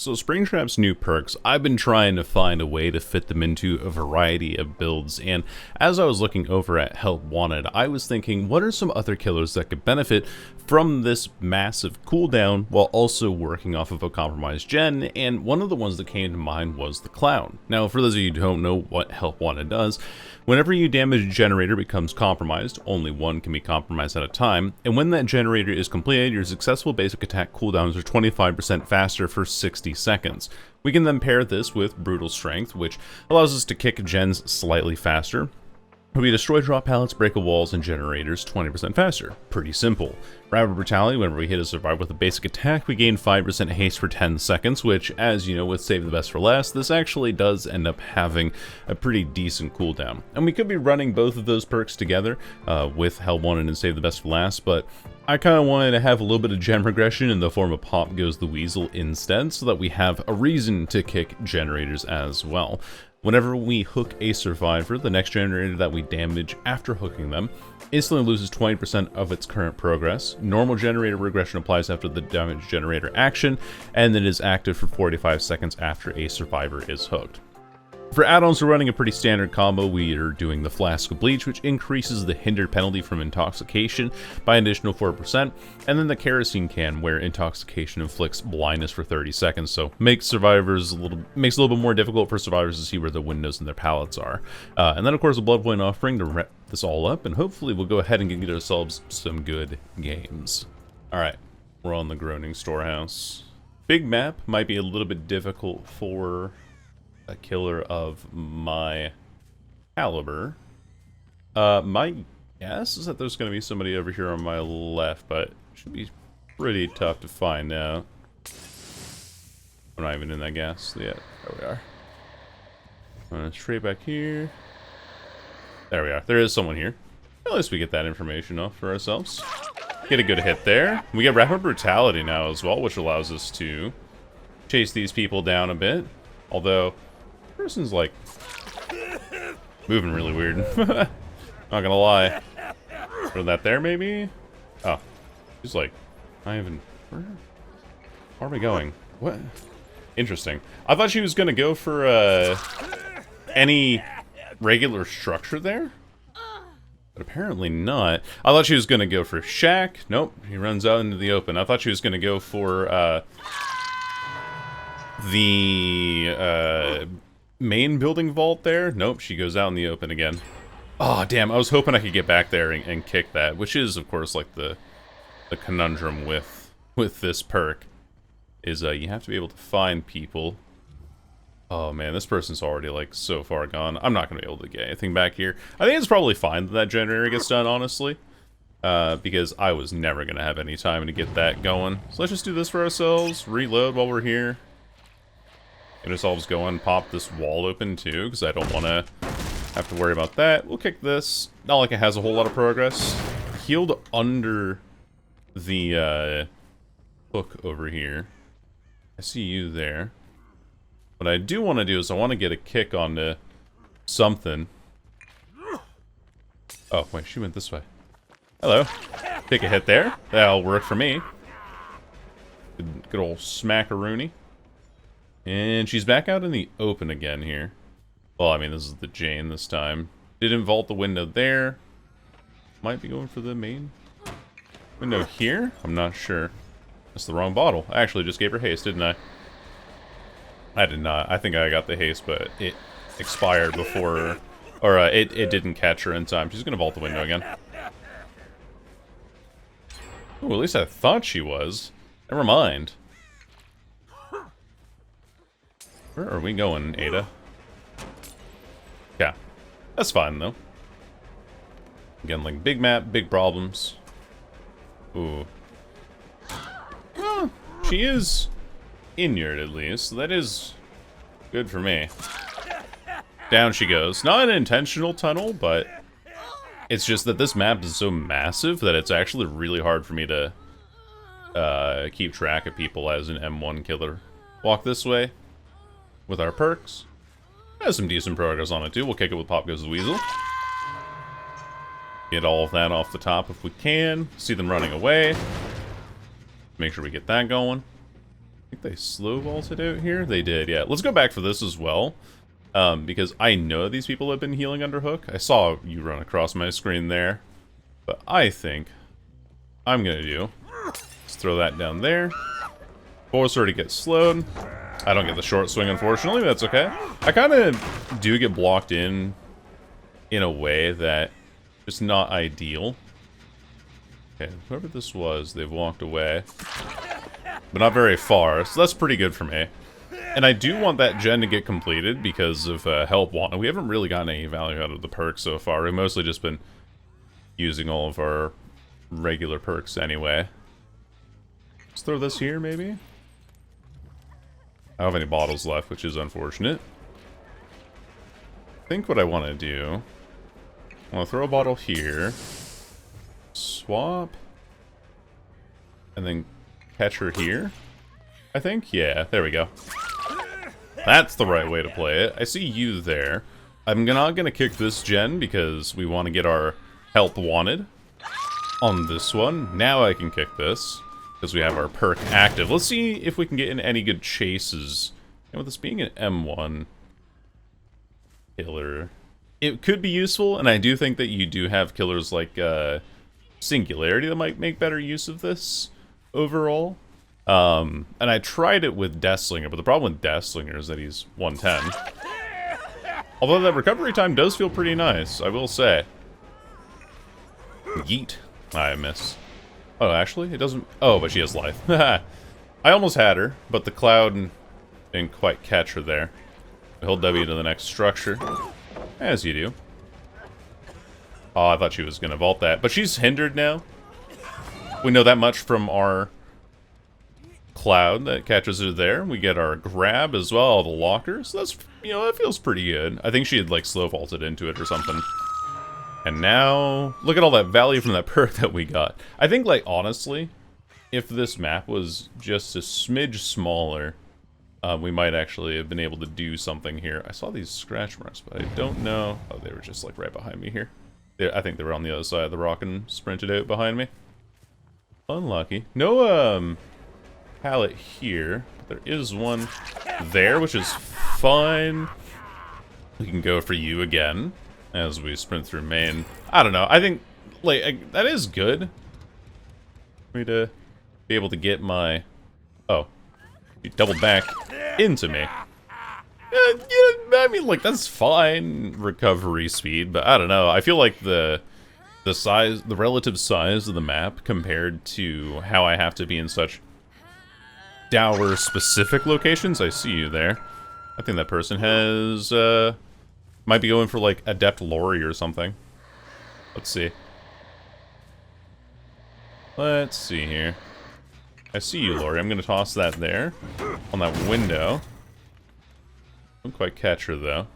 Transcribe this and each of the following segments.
So Springtrap's new perks, I've been trying to find a way to fit them into a variety of builds, and as I was looking over at Help Wanted, I was thinking, what are some other killers that could benefit from this massive cooldown while also working off of a compromised gen, and one of the ones that came to mind was the Clown. Now, for those of you who don't know what Help Wanted does, whenever you damage a generator becomes compromised, only one can be compromised at a time, and when that generator is completed, your successful basic attack cooldowns are 25% faster for 60 seconds. We can then pair this with Brutal Strength, which allows us to kick gens slightly faster. We destroy drop pallets, break walls, and generators 20% faster. Pretty simple. Rapid Brutality, whenever we hit a survivor with a basic attack, we gain 5% haste for 10 seconds, which, as you know, with Save the Best for Last, this actually does end up having a pretty decent cooldown. And we could be running both of those perks together with Help Wanted and Save the Best for Last, but I kind of wanted to have a little bit of gen regression in the form of Pop Goes the Weasel instead, so that we have a reason to kick generators as well. Whenever we hook a survivor, the next generator that we damage after hooking them instantly loses 20% of its current progress. Normal generator regression applies after the damage generator action, and then is active for 45 seconds after a survivor is hooked. For add-ons, we're running a pretty standard combo. We are doing the Flask of Bleach, which increases the hindered penalty from intoxication by an additional 4%, and then the Kerosene can, where intoxication inflicts blindness for 30 seconds, so makes survivors makes it a little bit more difficult for survivors to see where the windows and their pallets are. And then, of course, a Blood Point Offering to wrap this all up, and hopefully we'll go ahead and get ourselves some good games. Alright, we're on the Groaning Storehouse. Big map, might be a little bit difficult for a killer of my caliber. My guess is that there's going to be somebody over here on my left, but it should be pretty tough to find out. I'm not even in that gas yet. There we are. Straight back here. There we are. There is someone here. At least we get that information off for ourselves. Get a good hit there. We get Rapid Brutality now as well, which allows us to chase these people down a bit. Although, person's like moving really weird. Not gonna lie. Throw that there, maybe? Oh, he's like, not even. Where are we going? What? Interesting. I thought she was gonna go for any regular structure there, but apparently not. I thought she was gonna go for shack. Nope, he runs out into the open. I thought she was gonna go for the main building vault there. Nope, she goes out in the open again. Oh, damn, I was hoping I could get back there and kick that, which is, of course, like the conundrum with this perk, is you have to be able to find people. Oh, man, this person's already, like, so far gone. I'm not going to be able to get anything back here. I think it's probably fine that generator gets done, honestly, because I was never going to have any time to get that going. So let's just do this for ourselves, reload while we're here. Get ourselves going, pop this wall open too, because I don't want to have to worry about that. We'll kick this. Not like it has a whole lot of progress. Healed under the hook over here. I see you there. What I do want to do is I want to get a kick onto something. Oh, wait, she went this way. Hello. Take a hit there. That'll work for me. Good old smackaroony. And she's back out in the open again here. Well, I mean, this is the Jane this time. Didn't vault the window there. Might be going for the main window here? I'm not sure. That's the wrong bottle. I actually just gave her haste, didn't I? I did not. I think I got the haste, but it expired before... Or, it didn't catch her in time. She's gonna vault the window again. Oh, at least I thought she was. Never mind. Where are we going, Ada? Yeah. That's fine, though. Again, like, big map, big problems. Ooh. Oh, she is inured, at least. So that is good for me. Down she goes. Not an intentional tunnel, but it's just that this map is so massive that it's actually really hard for me to keep track of people as an M1 killer. Walk this way. With our perks. Has some decent progress on it too. We'll kick it with Pop Goes the Weasel. Get all of that off the top if we can. See them running away. Make sure we get that going. think they slow vaulted out here. They did, yeah. Let's go back for this as well. Because I know these people have been healing under hook. I saw you run across my screen there. But I think I'm gonna do, let's throw that down there. Force her to get slowed. I don't get the short swing, unfortunately, but that's okay. I kind of do get blocked in a way that is not ideal. Okay, whoever this was, they've walked away. But not very far, so that's pretty good for me. And I do want that gen to get completed because of help wanted. We haven't really gotten any value out of the perks so far. We've mostly just been using all of our regular perks anyway. Let's throw this here, maybe? I don't have any bottles left, which is unfortunate. I think what I want to do, I want to throw a bottle here, swap, and then catch her here, I think? Yeah, there we go. That's the right way to play it. I see you there. I'm not going to kick this gen because we want to get our help wanted on this one. Now I can kick this because we have our perk active. Let's see if we can get in any good chases. And with this being an M1 killer, it could be useful, and I do think that you do have killers like Singularity that might make better use of this overall. And I tried it with Deathslinger, but the problem with Deathslinger is that he's 110. Although that recovery time does feel pretty nice, I will say. Yeet. I miss. Oh, actually, it doesn't... Oh, but she has life. I almost had her, but the cloud didn't quite catch her there. Hold W to the next structure. As you do. Oh, I thought she was going to vault that. But she's hindered now. We know that much from our cloud that catches her there. We get our grab as well, all the lockers. So that's, you know, that feels pretty good. I think she had, like, slow vaulted into it or something. And now, look at all that value from that perk that we got. I think, like, honestly, if this map was just a smidge smaller, we might actually have been able to do something here. I saw these scratch marks, but I don't know. Oh, they were just, like, right behind me here. I think they were on the other side of the rock and sprinted out behind me. Unlucky. No, pallet here. There is one there, which is fine. We can go for you again as we sprint through main. I don't know. I think, like, that is good for me to be able to get my... Oh. You double back into me. Yeah, I mean, like, that's fine recovery speed, but I don't know. I feel like the size, the relative size of the map compared to how I have to be in such dour specific locations. I see you there. I think that person has, might be going for, like, Adept Lori or something. Let's see. Let's see here. I see you, Lori. I'm gonna toss that there. On that window. Don't quite catch her, though.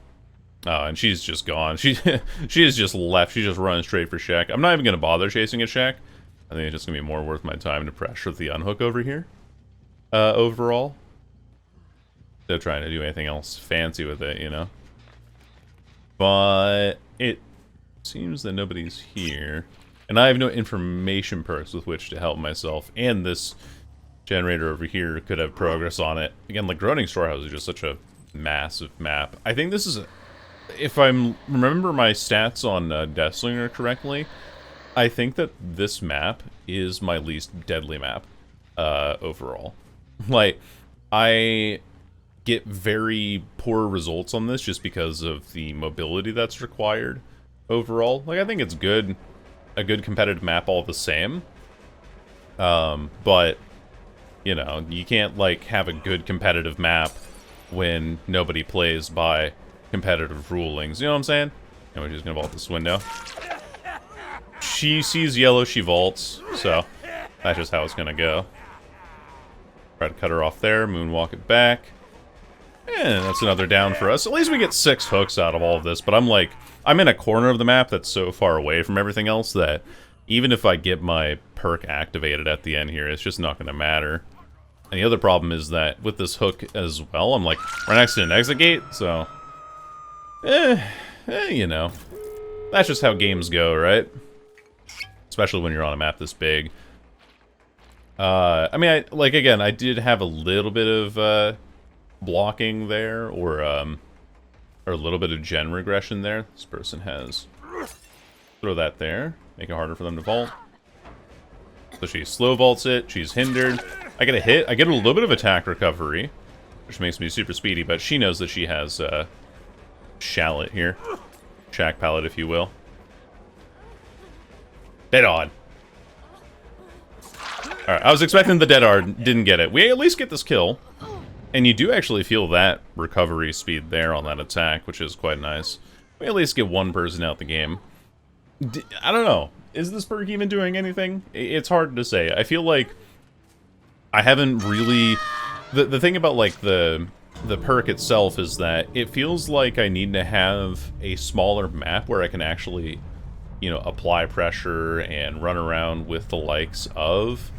Oh, and she's just gone. She has just left. She's just running straight for Shack. I'm not even gonna bother chasing a Shack. I think it's just gonna be more worth my time to pressure the unhook over here. Overall. They're trying to do anything else fancy with it, you know? But it seems that nobody's here. And I have no information perks with which to help myself. And this generator over here could have progress on it. Again, like, Groaning Storehouse is just such a massive map. I think this is... If I remember my stats on Deathslinger correctly, I think that this map is my least deadly map overall. Like, I get very poor results on this just because of the mobility that's required overall. Like, I think it's good, a good competitive map all the same. But, you know, you can't, like, have a good competitive map when nobody plays by competitive rulings. You know what I'm saying? Anyway, she's gonna vault this window. She sees yellow, she vaults, so that's just how it's gonna go. Try to cut her off there, moonwalk it back. And that's another down for us. At least we get 6 hooks out of all of this, but I'm like, I'm in a corner of the map that's so far away from everything else that even if I get my perk activated at the end here, it's just not gonna matter. And the other problem is that with this hook as well, I'm like right next to an exit gate, so... you know. That's just how games go, right? Especially when you're on a map this big. I mean, again, I did have a little bit of blocking there, or a little bit of gen regression there. This person has. Throw that there. Make it harder for them to vault. So she slow vaults it. She's hindered. I get a hit. I get a little bit of attack recovery, which makes me super speedy, but she knows that she has shallot here. Shack pallet, if you will. Dead on. Alright, I was expecting the dead ard, didn't get it. We at least get this kill. And you do actually feel that recovery speed there on that attack, which is quite nice. We at least get one person out the game. I don't know. Is this perk even doing anything? It's hard to say. I feel like I haven't really... The thing about, like, the perk itself is that it feels like I need to have a smaller map where I can actually, you know, apply pressure and run around with the likes of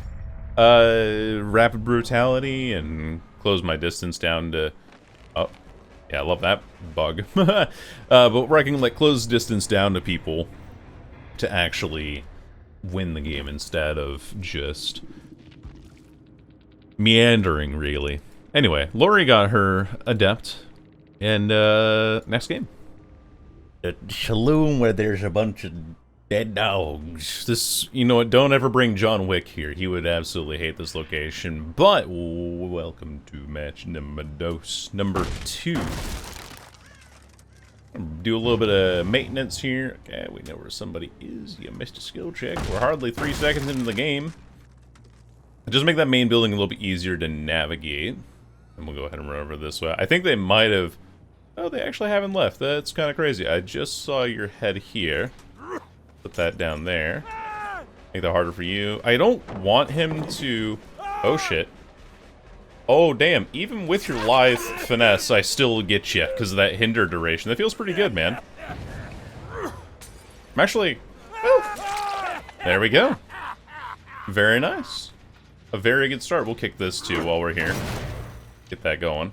rapid brutality and close my distance down to... Oh, yeah, I love that bug. But where I can, like, close distance down to people to actually win the game instead of just meandering, really. Anyway, Lori got her adept, and next game. The saloon where there's a bunch of dead dogs. This, you know what, don't ever bring John Wick here. He would absolutely hate this location. But, welcome to match number 2. Do a little bit of maintenance here. Okay, we know where somebody is. You missed a skill check. We're hardly 3 seconds into the game. Just make that main building a little bit easier to navigate. And we'll go ahead and run over this way. I think they might have... Oh, they actually haven't left. That's kind of crazy. I just saw your head here. Put that down there. Make that harder for you. I don't want him to... Oh, shit. Oh, damn. Even with your lithe finesse, I still get you because of that hinder duration. That feels pretty good, man. I'm actually... Oh, there we go. Very nice. A very good start. We'll kick this, too, while we're here. Get that going.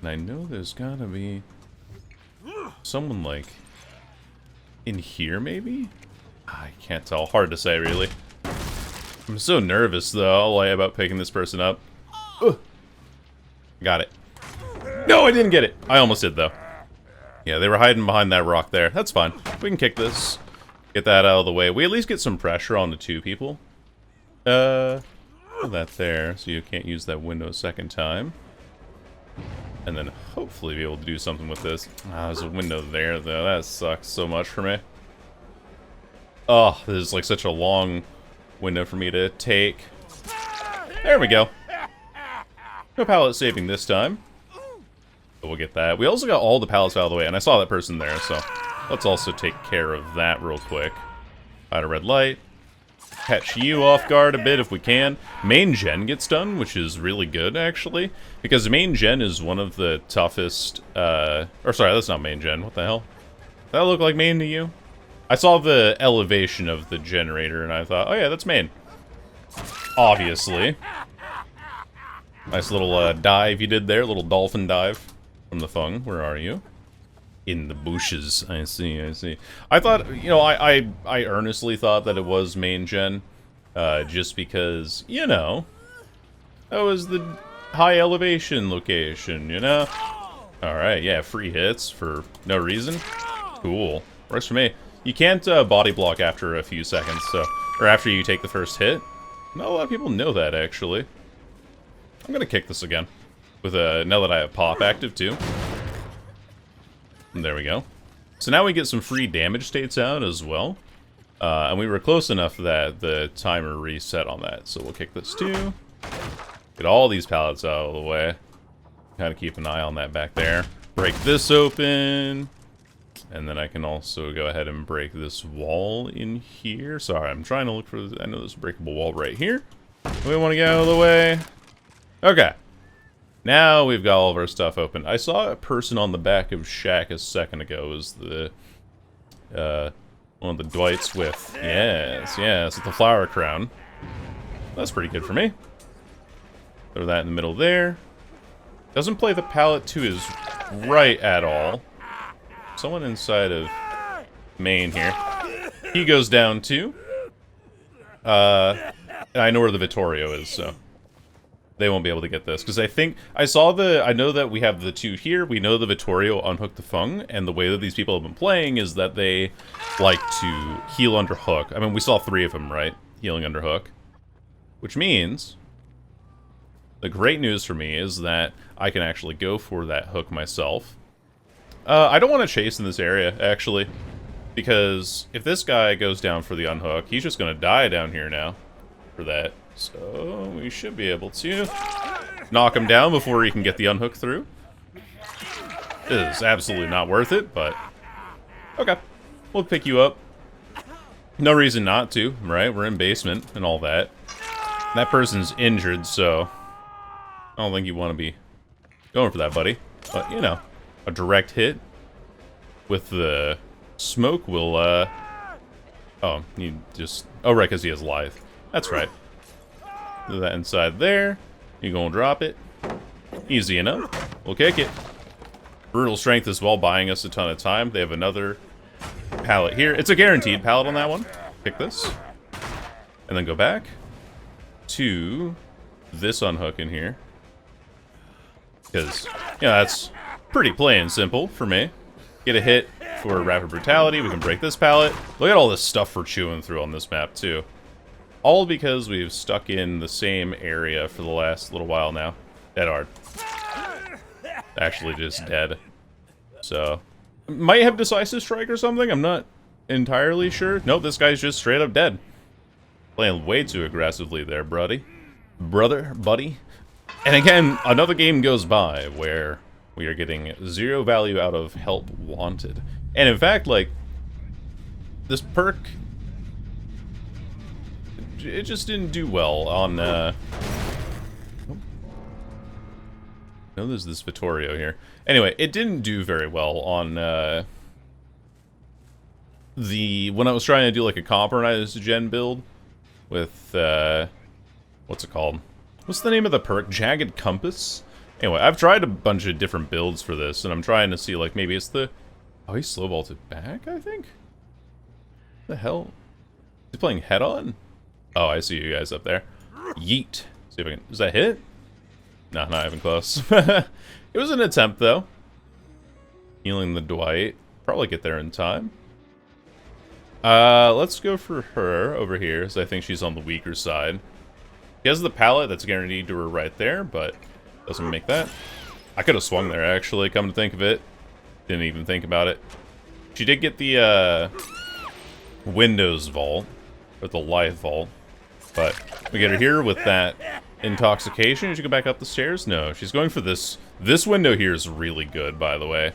And I know there's gotta be... someone, like... in here, maybe? I can't tell. Hard to say, really. I'm so nervous, though, about picking this person up. Ugh. Got it. No, I didn't get it. I almost did, though. Yeah, they were hiding behind that rock there. That's fine. We can kick this. Get that out of the way. We at least get some pressure on the 2 people. Put that there, so you can't use that window a second time. And then hopefully be able to do something with this. Ah, there's a window there, though. That sucks so much for me. Oh, this is like such a long window for me to take. There we go. No pallet saving this time. But we'll get that. We also got all the pallets out of the way, and I saw that person there, so let's also take care of that real quick. Out a red light. Catch you off guard a bit if we can. Main gen gets done, which is really good, actually. Because main gen is one of the toughest... or sorry, that's not main gen. What the hell? Does that look like main to you? I saw the elevation of the generator, and I thought, oh yeah, that's main. Obviously. Nice little dive you did there. Little dolphin dive from the thung. Where are you? In the bushes. I see, I see. I thought, you know, I earnestly thought that it was main gen. Just because, you know, that was the high elevation location, you know? Alright, yeah, free hits for no reason. Cool. Works for me. You can't body block after a few seconds, so... Or after you take the first hit. Not a lot of people know that, actually. I'm gonna kick this again. With now that I have pop active, too. And there we go. So now we get some free damage states out as well. And we were close enough that the timer reset on that. So we'll kick this too. Get all these pallets out of the way. Kind of keep an eye on that back there. Break this open. And then I can also go ahead and break this wall in here. Sorry, I'm trying to look for... I know there's a breakable wall right here. We want to get out of the way. Okay. Now we've got all of our stuff open. I saw a person on the back of Shack a second ago. It was the... one of the Dwights with... Yes, yes, with the flower crown. That's pretty good for me. Throw that in the middle there. Doesn't play the pallet to his right at all. Someone inside of main here. He goes down too. And I know where the Vittorio is, so they won't be able to get this. Because I think, I know that we have the two here. We know the Vittorio unhooked the Fung, and the way that these people have been playing is that they like to heal under hook. I mean, we saw 3 of them, right? Healing under hook. Which means, the great news for me is that I can actually go for that hook myself. I don't want to chase in this area, actually. Because if this guy goes down for the unhook, he's just going to die down here now for that. So we should be able to knock him down before he can get the unhook through. This is absolutely not worth it, but okay. We'll pick you up. No reason not to, right? We're in basement and all that. That person's injured, so I don't think you want to be going for that, buddy. But, you know, a direct hit with the smoke will, oh, you just... Oh, right, because he has Lithe. That's right. Do that inside there. You gonna drop it. Easy enough. We'll kick it. Brutal Strength as well, buying us a ton of time. They have another pallet here. It's a guaranteed pallet on that one. Pick this. And then go back to this unhook in here. Because, yeah, that's pretty plain simple for me. Get a hit for Rapid Brutality. We can break this pallet. Look at all this stuff we're chewing through on this map, too. All because we've stuck in the same area for the last little while now. Dead hard. Actually just dead. So, might have Decisive Strike or something. I'm not entirely sure. Nope, this guy's just straight up dead. Playing way too aggressively there, buddy. Buddy. And again, another game goes by where we are getting 0 value out of help wanted. And in fact, like, this perk... It just didn't do well on, No, there's this Vittorio here. Anyway, it didn't do very well on, when I was trying to do, like, a compromised gen build with, what's it called? What's the name of the perk? Jagged Compass? Anyway, I've tried a bunch of different builds for this, and I'm trying to see, like, maybe it's the... Oh, he slow vaulted back, I think? What the hell? He's playing head-on? Oh, I see you guys up there. Yeet. See if I can... Does that hit? No, not even close. It was an attempt, though. Healing the Dwight. Probably get there in time. Let's go for her over here, because I think she's on the weaker side. She has the pallet that's guaranteed to her right there, but doesn't make that. I could have swung there, actually, come to think of it. Didn't even think about it. She did get the, Windows Vault, or the Lithe Vault. But we get her here with that intoxication. Did she go back up the stairs? No, she's going for this. This window here is really good, by the way,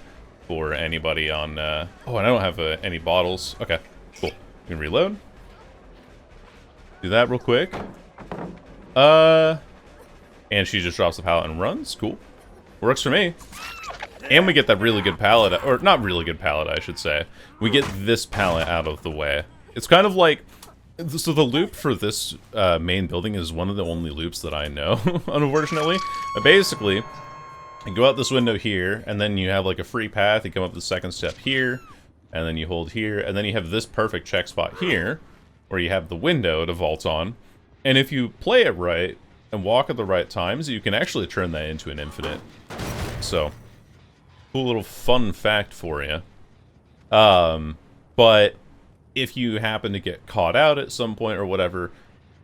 for anybody on... Oh, and I don't have any bottles. Okay, cool. We can reload. Do that real quick. And she just drops the pallet and runs. Cool. Works for me. And we get that really good pallet, or not really good pallet, I should say. We get this pallet out of the way. It's kind of like... So the loop for this main building is one of the only loops that I know, unfortunately. But basically, you go out this window here, and then you have like a free path. You come up the second step here, and then you hold here, and then you have this perfect check spot here, where you have the window to vault on. And if you play it right, and walk at the right times, you can actually turn that into an infinite. So, cool little fun fact for you. But... if you happen to get caught out at some point or whatever,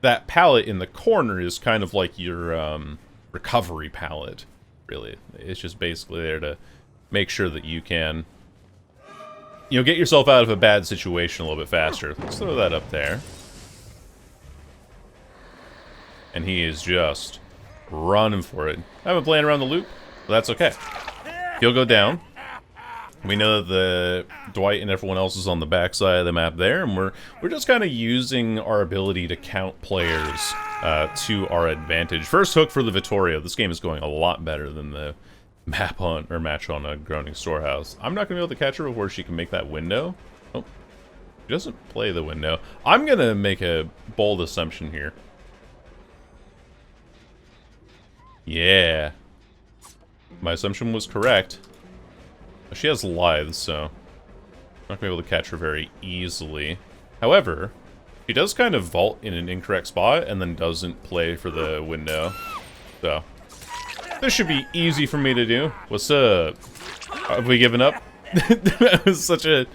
that pallet in the corner is kind of like your recovery pallet, really. It's just basically there to make sure that you can, you know, get yourself out of a bad situation a little bit faster. Let's throw that up there. And he is just running for it. I've been playing around the loop, but that's okay. He'll go down. We know that the Dwight and everyone else is on the backside of the map there, and we're just kind of using our ability to count players to our advantage. First hook for the Vittorio. This game is going a lot better than the map on or match on a Groaning Storehouse. I'm not gonna be able to catch her before she can make that window. Oh, she doesn't play the window. I'm gonna make a bold assumption here. Yeah, my assumption was correct. She has Lithe, so I'm not going to be able to catch her very easily. However, She does kind of vault in an incorrect spot and then doesn't play for the window. So, this should be easy for me to do. What's up? Have we given up? That was such a...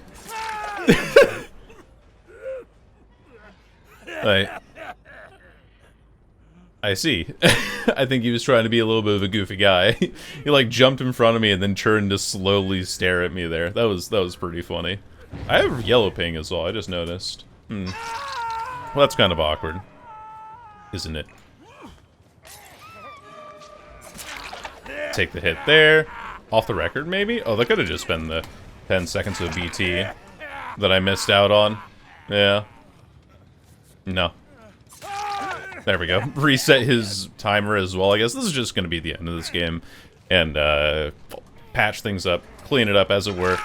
I see. I think he was trying to be a little bit of a goofy guy. He like jumped in front of me and then turned to slowly stare at me there. That was pretty funny. I have yellow ping as well, I just noticed. Well, that's kind of awkward, isn't it? Take the hit there. Off the record, maybe? Oh, that could have just been the 10 seconds of BT that I missed out on. Yeah. No. There we go. Reset his timer as well. I guess this is just going to be the end of this game. And, patch things up, clean it up as it were,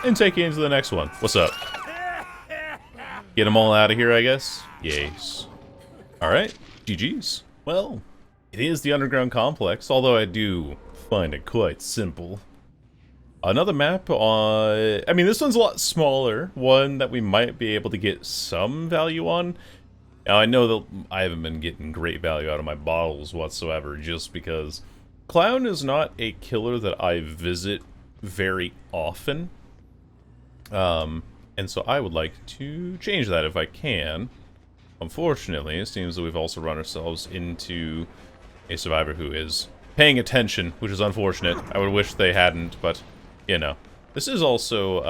and take you into the next one. What's up? Get them all out of here, I guess? Yes. Alright. GG's. Well, it is the underground complex, although I do find it quite simple. Another map on... I mean, this one's a lot smaller. One that we might be able to get some value on. Now, I know that I haven't been getting great value out of my bottles whatsoever, just because Clown is not a killer that I visit very often. And so I would like to change that if I can. Unfortunately, it seems that we've also run ourselves into a survivor who is paying attention, which is unfortunate. I would wish they hadn't, but, you know. This is also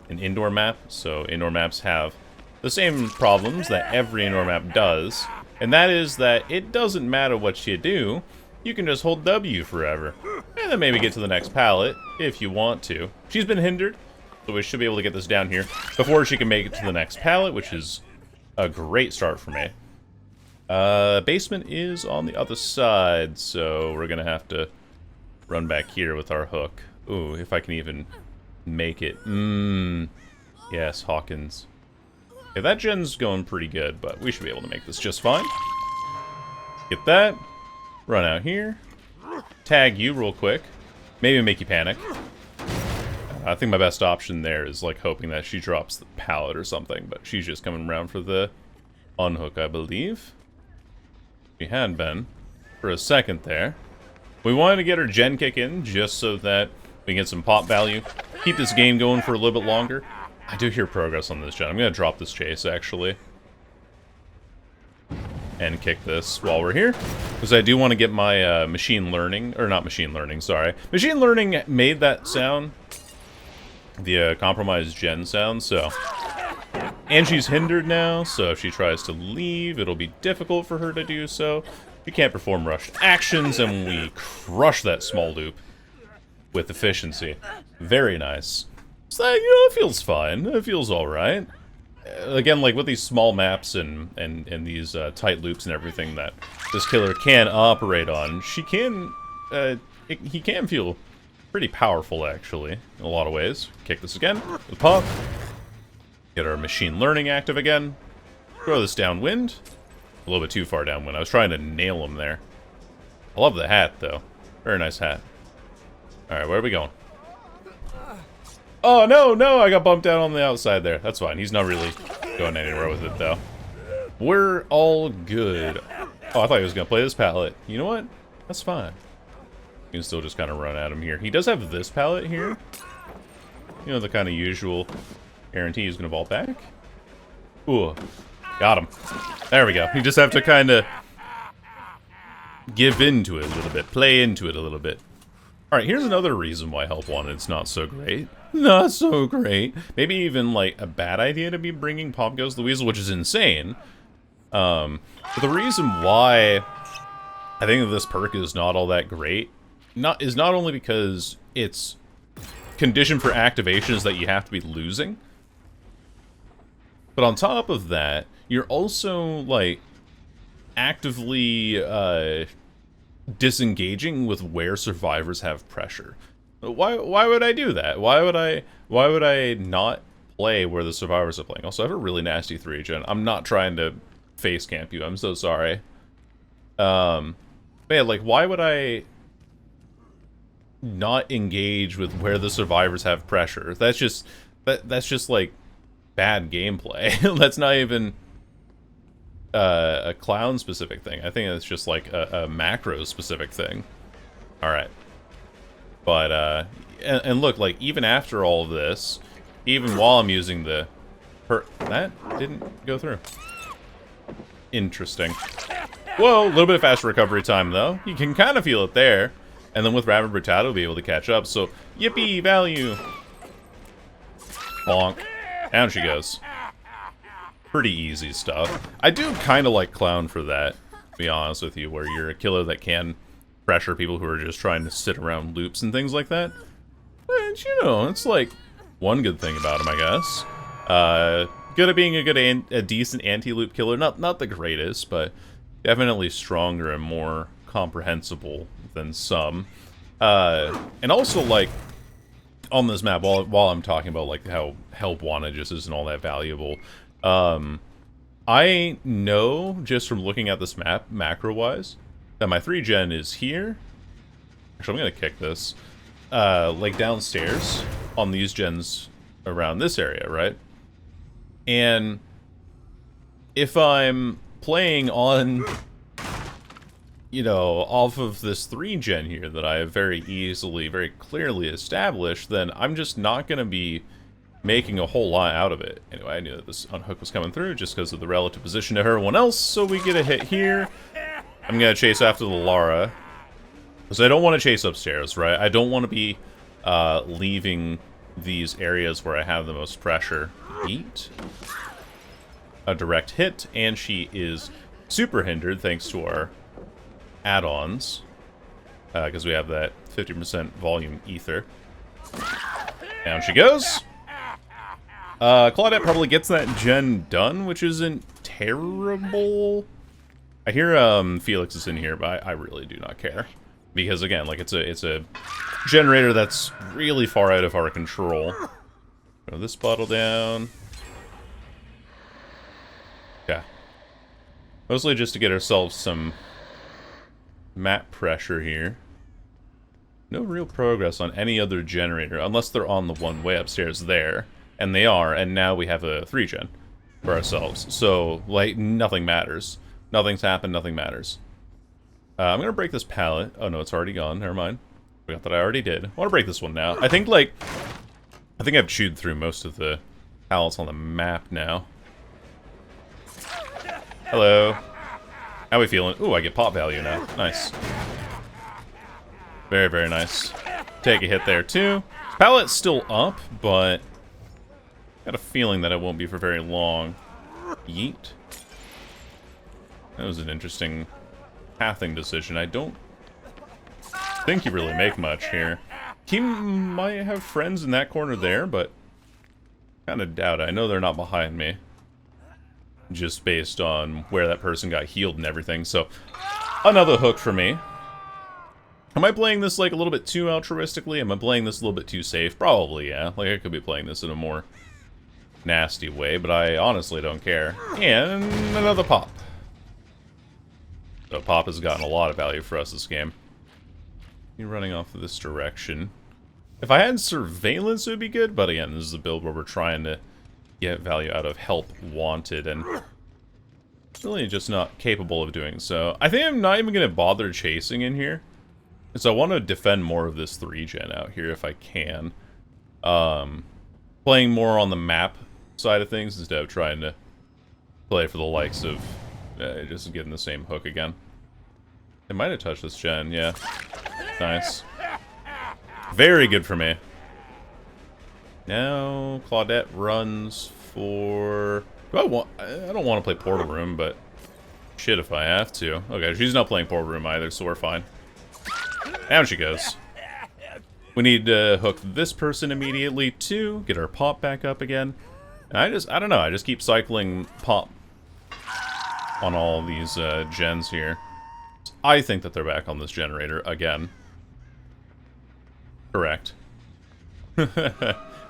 an indoor map, so indoor maps have the same problems that every indoor map does, and that is that it doesn't matter what you do, you can just hold W forever, and then maybe get to the next pallet, if you want to. She's been hindered, so we should be able to get this down here before she can make it to the next pallet, which is a great start for me. Basement is on the other side, so we're gonna have to run back here with our hook. Ooh, if I can even make it. Yes, Hawkins. Okay, that gen's going pretty good, but we should be able to make this just fine. Get that. Run out here. Tag you real quick. Maybe make you panic. I think my best option there is like hoping that she drops the pallet or something, but she's just coming around for the unhook, I believe. She had been for a second there. We wanted to get her gen kick in just so that we can get some pop value. Keep this game going for a little bit longer. I do hear progress on this gen. I'm going to drop this chase, actually. And kick this while we're here. Because I do want to get my machine learning, or not machine learning, sorry. Machine learning made that sound. The compromised gen sound, so. And she's hindered now, so if she tries to leave, it'll be difficult for her to do so. She can't perform rushed actions, and we crush that small loop with efficiency. Very nice. So, you know, it feels fine. It feels alright. Again, like with these small maps and these tight loops and everything that this killer can operate on, she can, he can feel pretty powerful, actually, in a lot of ways. Kick this again with pop. Get our machine learning active again. Throw this downwind. A little bit too far downwind. I was trying to nail him there. I love the hat, though. Very nice hat. Alright, where are we going? Oh, no, no, I got bumped down on the outside there. That's fine. He's not really going anywhere with it, though. We're all good. Oh, I thought he was going to play this pallet. You know what? That's fine. You can still just kind of run at him here. He does have this pallet here. You know, the kind of usual guarantee he's going to vault back. Ooh, got him. There we go. You just have to kind of give into it a little bit. Play into it a little bit. Alright, here's another reason why Help Wanted's not so great. Not so great. Maybe even, like, a bad idea to be bringing Pop Goes the Weasel, which is insane. But the reason why I think that this perk is not all that great is not only because it's conditioned for activations that you have to be losing, but on top of that, you're also, like, actively, disengaging with where survivors have pressure. Why would I do that? Why would I not play where the survivors are playing? Also, I have a really nasty 3-gen. I'm not trying to face camp you. I'm so sorry. But yeah, like, why would I not engage with where the survivors have pressure? That's just like bad gameplay. That's not even a clown specific thing. I think it's just like a macro specific thing. All right. But and look, like even after all of this, even while I'm using the that didn't go through. Interesting. Whoa, a little bit of faster recovery time though. You can kind of feel it there. And then with Rapid Brutality, we'll be able to catch up. So, yippee, value. Bonk. Down she goes. Pretty easy stuff. I do kind of like Clown for that, to be honest with you, where you're a killer that can pressure people who are just trying to sit around loops and things like that. But, you know, it's like one good thing about him, I guess. Good at being a decent anti-loop killer. Not the greatest, but definitely stronger and more comprehensible than some. And also, like, on this map, while I'm talking about, like, how help wanted just isn't all that valuable, I know, just from looking at this map, macro-wise, that my 3-gen is here. Actually, I'm gonna kick this. Like, downstairs on these gens around this area, right? And if I'm playing on, you know, off of this 3-gen here that I have very easily, very clearly established, then I'm just not going to be making a whole lot out of it. Anyway, I knew that this unhook was coming through just because of the relative position of everyone else, so we get a hit here. I'm going to chase after the Lara, because I don't want to chase upstairs, right? I don't want to be leaving these areas where I have the most pressure. Eat. A direct hit, and she is super hindered thanks to our add-ons, because we have that 50% volume ether. Down she goes. Claudette probably gets that gen done, which isn't terrible. I hear Felix is in here, but I really do not care, because again, like it's a generator that's really far out of our control. Throw this bottle down. Yeah. Mostly just to get ourselves some map pressure here. No real progress on any other generator, unless they're on the one way upstairs there. And they are, and now we have a 3-gen for ourselves. So, like, nothing matters. Nothing's happened, nothing matters. I'm gonna break this pallet. Oh no, it's already gone, never mind. Forgot that I already did. I wanna break this one now. I think I've chewed through most of the pallets on the map now. Hello. How we feeling? Ooh, I get pop value now. Nice. Very, very nice. Take a hit there, too. Pallet's still up, but got a feeling that it won't be for very long. Yeet. That was an interesting pathing decision. I don't think you really make much here. He might have friends in that corner there, but kind of doubt it. I know they're not behind me, just based on where that person got healed and everything. So, another hook for me. Am I playing this, like, a little bit too altruistically? Am I playing this a little bit too safe? Probably, yeah. Like, I could be playing this in a more nasty way, but I honestly don't care. And another pop. So, pop has gotten a lot of value for us this game. You're running off of this direction. If I had surveillance, it would be good, but again, this is a build where we're trying to get value out of help wanted, and really just not capable of doing so. I think I'm not even going to bother chasing in here, because I want to defend more of this 3-gen out here if I can. Playing more on the map side of things instead of trying to play for the likes of just getting the same hook again. It might have touched this gen, yeah. Nice. Very good for me. Now, Claudette runs for... I don't want to play Portal Room, but shit if I have to. Okay, she's not playing Portal Room either, so we're fine. Down she goes. We need to hook this person immediately, too. Get our pop back up again. I don't know, I just keep cycling pop on all these gens here. I think that they're back on this generator again. Correct.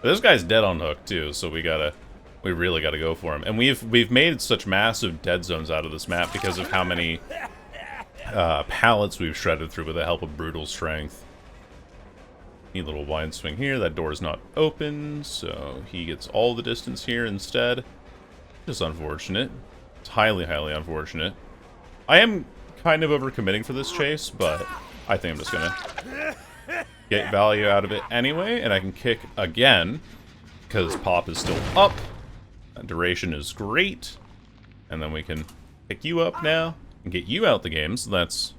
This guy's dead on hook too, so we really gotta go for him. And we've made such massive dead zones out of this map because of how many pallets we've shredded through with the help of brutal strength. Neat little wide swing here. That door's not open, so he gets all the distance here instead. Just unfortunate. It's highly, highly unfortunate. I am kind of overcommitting for this chase, but I think I'm just gonna get value out of it anyway, and I can kick again, because Pop is still up. Duration is great. And then we can pick you up now and get you out the game, so that's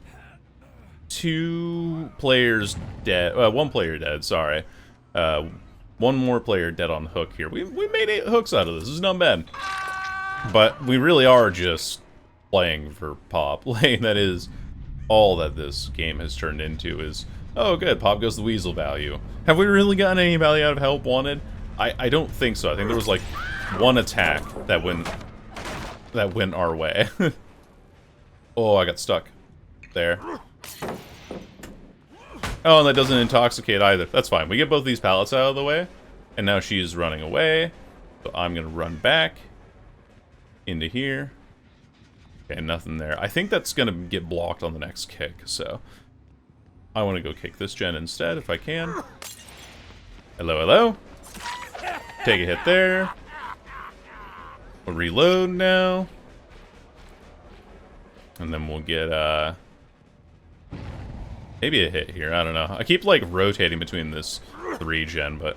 2 players dead. 1 player dead, sorry. 1 more player dead on hook here. We made 8 hooks out of this. This is not bad. But we really are just playing for Pop. Like, that is all that this game has turned into is, oh good, Pop goes the Weasel value. Have we really gotten any value out of Help Wanted? I don't think so. I think there was like 1 attack that went our way. Oh, I got stuck there. Oh, and that doesn't intoxicate either. That's fine. We get both these pallets out of the way, and now she's running away. So I'm gonna run back into here. Okay, nothing there. I think that's gonna get blocked on the next kick, so I want to go kick this gen instead if I can. Hello, hello. Take a hit there. We'll reload now. And then we'll get, maybe a hit here, I don't know. I keep, like, rotating between this 3-gen, but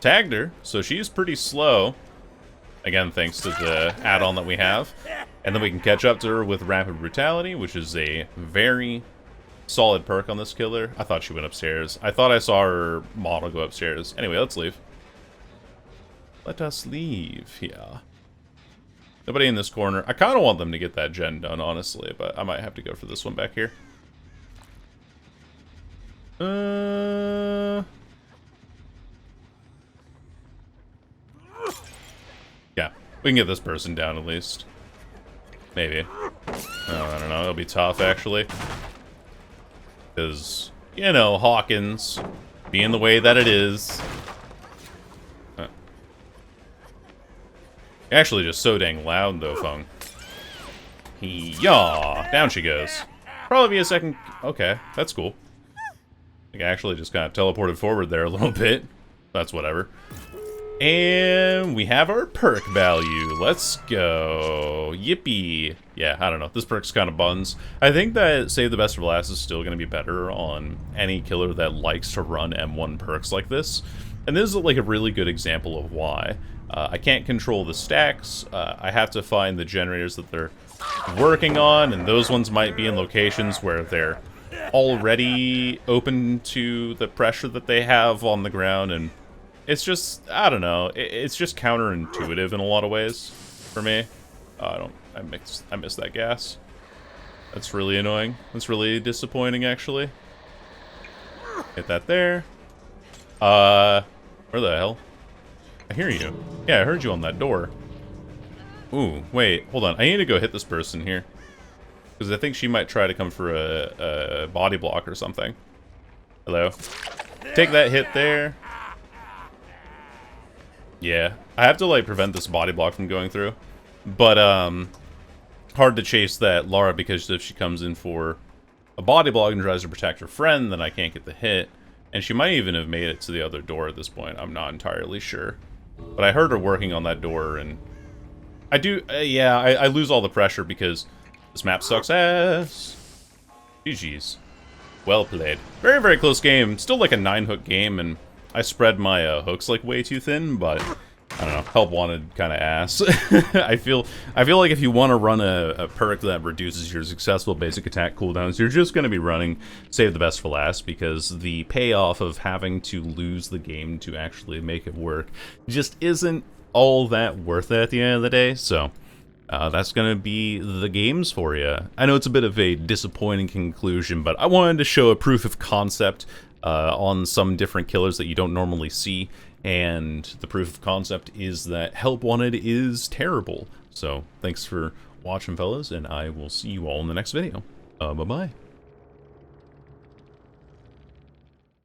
tagged her, so she's pretty slow. Again, thanks to the add-on that we have. And then we can catch up to her with Rapid Brutality, which is a very solid perk on this killer. I thought she went upstairs. I thought I saw her model go upstairs. Anyway, let's leave. Let us leave here. Nobody in this corner. I kind of want them to get that gen done, honestly, but I might have to go for this one back here. Yeah, we can get this person down at least. Maybe. Oh, I don't know. It'll be tough, actually. Because, you know, Hawkins, being the way that it is. Actually, just so dang loud, though, Fung. Yaw! Down she goes. Probably be a second... Okay, that's cool. Like, I actually just kind of teleported forward there a little bit. That's whatever. And we have our perk value. Let's go. Yippee. Yeah, I don't know. This perk's kind of buns. I think that Save the Best for Last is still going to be better on any killer that likes to run M1 perks like this. And this is like a really good example of why. I can't control the stacks. I have to find the generators that they're working on, and those ones might be in locations where they're already open to the pressure that they have on the ground, and it's just, I don't know, it's just counterintuitive in a lot of ways for me. I miss that gas. That's really annoying. That's really disappointing, actually. Hit that there. Where the hell? I hear you. Yeah, I heard you on that door. Ooh, wait, hold on. I need to go hit this person here. Because I think she might try to come for a body block or something. Hello. Take that hit there. Yeah, I have to, like, prevent this body block from going through. But, hard to chase that Lara because if she comes in for a body block and tries to protect her friend, then I can't get the hit. And she might even have made it to the other door at this point. I'm not entirely sure. But I heard her working on that door, and I do, yeah, I lose all the pressure because this map sucks ass. GG's. Well played. Very, very close game. Still like a 9-hook game, and I spread my hooks like way too thin, but I don't know. Help Wanted kind of ass. I feel like if you want to run a perk that reduces your successful basic attack cooldowns, you're just going to be running Save the Best for Last, because the payoff of having to lose the game to actually make it work just isn't all that worth it at the end of the day. So that's going to be the games for you. I know it's a bit of a disappointing conclusion, but I wanted to show a proof of concept on some different killers that you don't normally see. And the proof of concept is that Help Wanted is terrible. So thanks for watching, fellas, and I will see you all in the next video. Bye-bye.